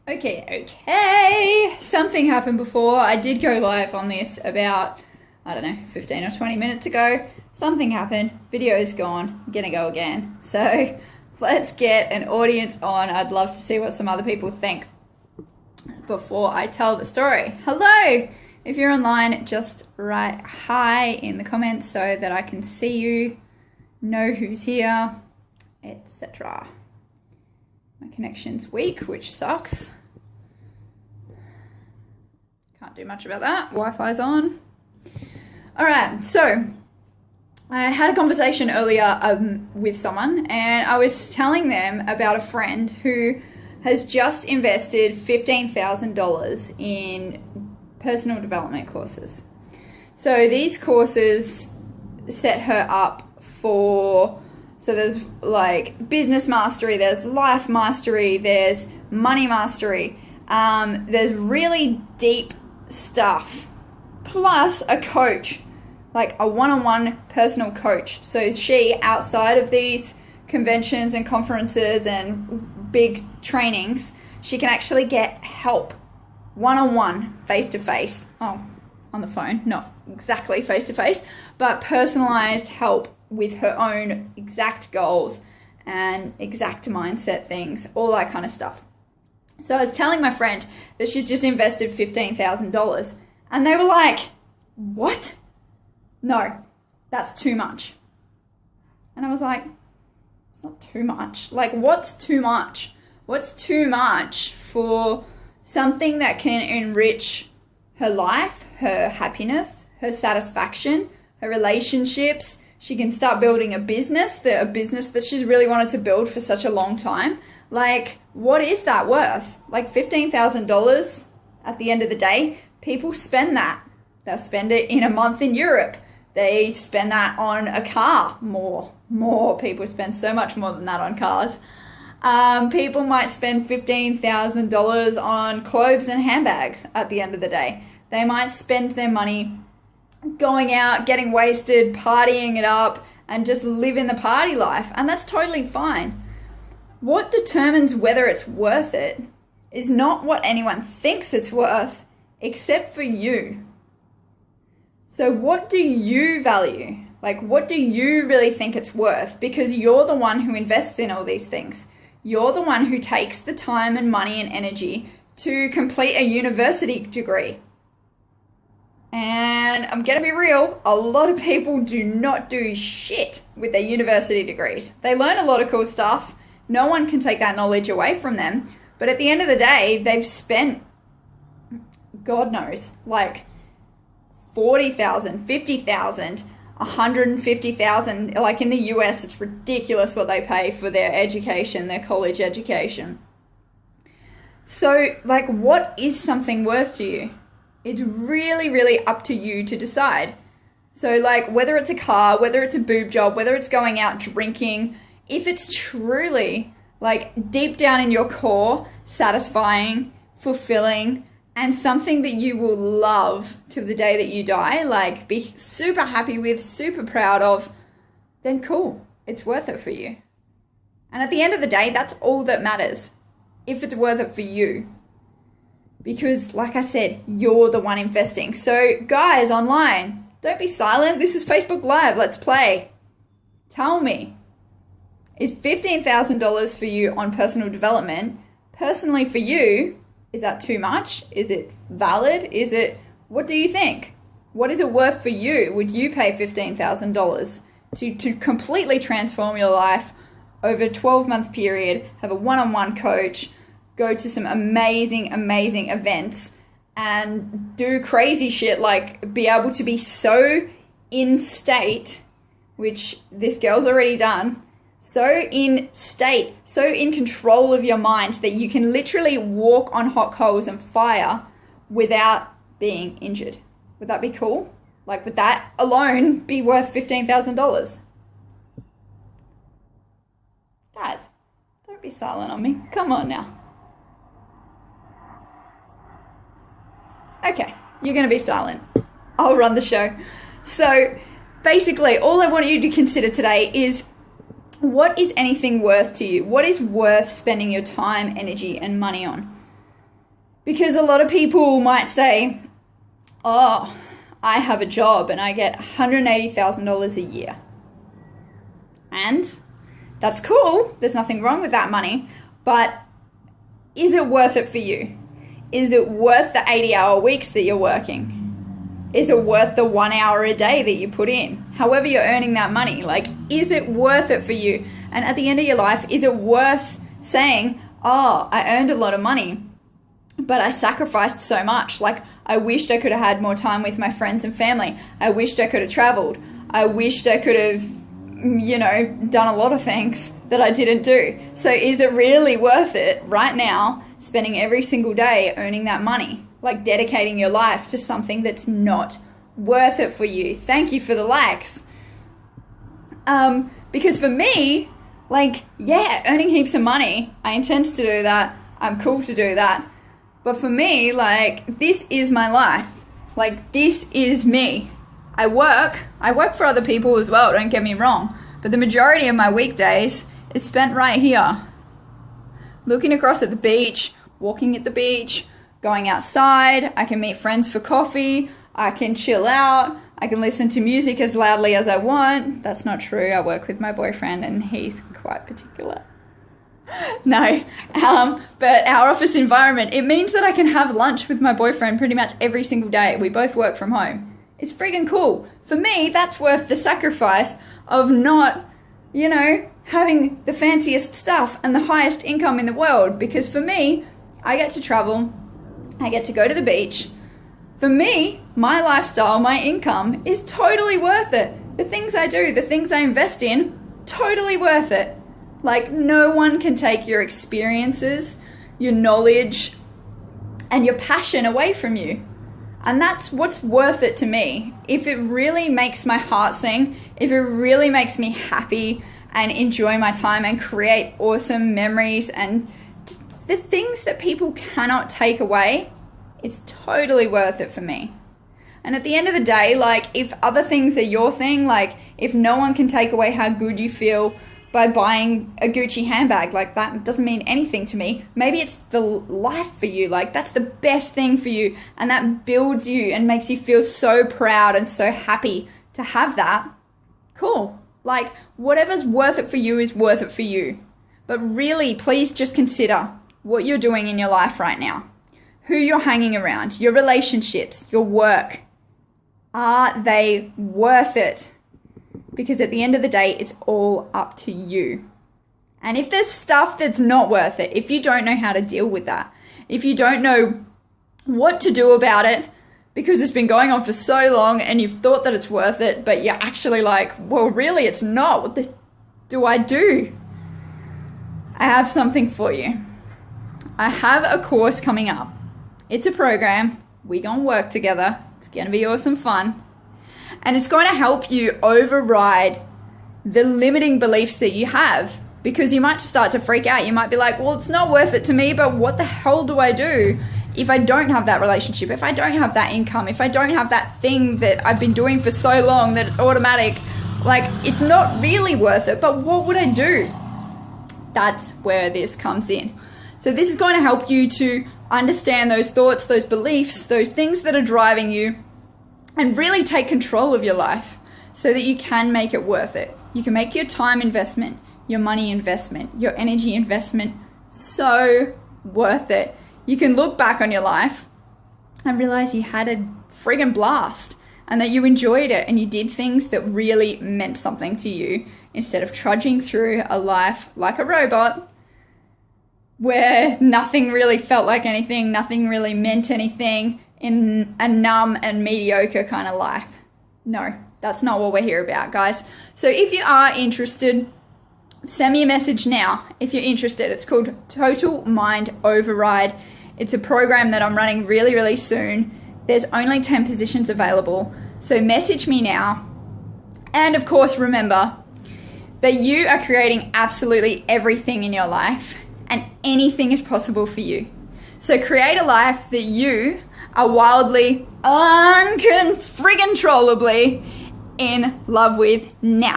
Okay. Something happened before. I did go live on this about, I don't know, 15 or 20 minutes ago. Something happened. Video is gone. I'm gonna go again. So let's get an audience on. I'd love to see what some other people think before I tell the story. Hello! If you're online, just write hi in the comments so that I can see you, know who's here, etc. My connection's weak, which sucks. Can't do much about that. Wi-Fi's on. All right, so I had a conversation earlier with someone, and I was telling them about a friend who has just invested $15,000 in personal development courses. So these courses set her up for, so there's like business mastery, there's life mastery, there's money mastery, there's really deep stuff, plus a coach, like a one-on-one personal coach. So she, outside of these conventions and conferences and big trainings, she can actually get help one-on-one, face-to-face. Oh, on the phone, not exactly face-to-face, but personalized help with her own exact goals and exact mindset things, all that kind of stuff. So I was telling my friend that she's just invested $15,000, and they were like, what? No, that's too much. And I was like, it's not too much. Like, what's too much? What's too much for something that can enrich her life, her happiness, her satisfaction, her relationships? She can start building a business that she's really wanted to build for such a long time. Like, what is that worth? Like $15,000 at the end of the day, people spend that. They'll spend it in a month in Europe. They spend that on a car more. People spend so much more than that on cars. People might spend $15,000 on clothes and handbags at the end of the day. They might spend their money going out, getting wasted, partying it up, and just living the party life. And that's totally fine. What determines whether it's worth it is not what anyone thinks it's worth, except for you. So what do you value? Like, what do you really think it's worth? Because you're the one who invests in all these things. You're the one who takes the time and money and energy to complete a university degree. And I'm going to be real, a lot of people do not do shit with their university degrees. They learn a lot of cool stuff. No one can take that knowledge away from them. But at the end of the day, they've spent, God knows, like $40,000, $50,000, $150,000. Like in the US, it's ridiculous what they pay for their education, their college education. So, like, what is something worth to you? It's really, really up to you to decide. So, like, whether it's a car, whether it's a boob job, whether it's going out drinking, if it's truly, like, deep down in your core, satisfying, fulfilling, and something that you will love to the day that you die, like, be super happy with, super proud of, then cool, it's worth it for you. And at the end of the day, that's all that matters, if it's worth it for you. Because, like I said, you're the one investing. So, guys online, don't be silent. This is Facebook Live. Let's play. Tell me, is $15,000 for you on personal development, personally for you, is that too much? Is it valid? What do you think? What is it worth for you? Would you pay $15,000 to completely transform your life over a 12-month period, have a one-on-one coach, go to some amazing events, and do crazy shit like be able to be so in state, which this girl's already done, so in state, so in control of your mind that you can literally walk on hot coals and fire without being injured? Would that be cool? Like, would that alone be worth $15,000? Guys, don't be silent on me. Come on now. Okay, you're going to be silent. I'll run the show. So basically, all I want you to consider today is What is anything worth to you? What is worth spending your time, energy, and money on? Because a lot of people might say, oh, I have a job and I get $180,000 a year. And that's cool. There's nothing wrong with that money. But is it worth it for you? Is it worth the 80-hour weeks that you're working? Is it worth the 1 hour a day that you put in? However you're earning that money, like, is it worth it for you? And at the end of your life, is it worth saying, oh, I earned a lot of money, but I sacrificed so much. Like, I wished I could have had more time with my friends and family. I wished I could have traveled. I wished I could have, done a lot of things that I didn't do. So is it really worth it right now, spending every single day earning that money? Like dedicating your life to something that's not worth it for you. Thank you for the likes. Because for me, earning heaps of money, I intend to do that. I'm cool to do that. But for me, this is my life. This is me. I work for other people as well, don't get me wrong. But the majority of my weekdays is spent right here. Looking across at the beach, walking at the beach, going outside. I can meet friends for coffee. I can chill out. I can listen to music as loudly as I want. That's not true. I work with my boyfriend and he's quite particular. No. But our office environment, it means that I can have lunch with my boyfriend pretty much every single day. We both work from home. It's friggin' cool. For me, that's worth the sacrifice of not, having the fanciest stuff and the highest income in the world. Because for me, I get to travel. I get to go to the beach. For me, my lifestyle, my income is totally worth it. The things I do, the things I invest in, totally worth it. No one can take your experiences, your knowledge, and your passion away from you. And that's what's worth it to me. If it really makes my heart sing, if it really makes me happy and enjoy my time and create awesome memories and just the things that people cannot take away, it's totally worth it for me. And at the end of the day, if other things are your thing, if no one can take away how good you feel by buying a Gucci handbag, that doesn't mean anything to me. Maybe it's the life for you, that's the best thing for you, and that builds you and makes you feel so proud and so happy to have that. Cool. Whatever's worth it for you is worth it for you. But really, please just consider what you're doing in your life right now. Who you're hanging around, your relationships, your work. Are they worth it? Because at the end of the day, it's all up to you. And if there's stuff that's not worth it, if you don't know how to deal with that, if you don't know what to do about it, because it's been going on for so long and you've thought that it's worth it, but you're actually well, really, it's not. What do I do? I have something for you. I have a course coming up. It's a program. We're going to work together. It's going to be awesome fun. And it's going to help you override the limiting beliefs that you have, because you might start to freak out. You might be like, well, it's not worth it to me, but what the hell do I do if I don't have that relationship, if I don't have that income, if I don't have that thing that I've been doing for so long that it's automatic? It's not really worth it, but what would I do? That's where this comes in. So this is going to help you to understand those thoughts, those beliefs, those things that are driving you, and really take control of your life so that you can make it worth it. You can make your time investment, your money investment, your energy investment so worth it. You can look back on your life and realize you had a friggin' blast and that you enjoyed it and you did things that really meant something to you instead of trudging through a life like a robot where nothing really felt like anything, nothing really meant anything, in a numb and mediocre kind of life. No, that's not what we're here about, guys. So if you are interested, send me a message now if you're interested. It's called Total Mind Override. It's a program that I'm running really, really soon. There's only 10 positions available. So message me now. And of course, remember that you are creating absolutely everything in your life and anything is possible for you. So create a life that you are wildly, unconfriggin-trollably in love with now.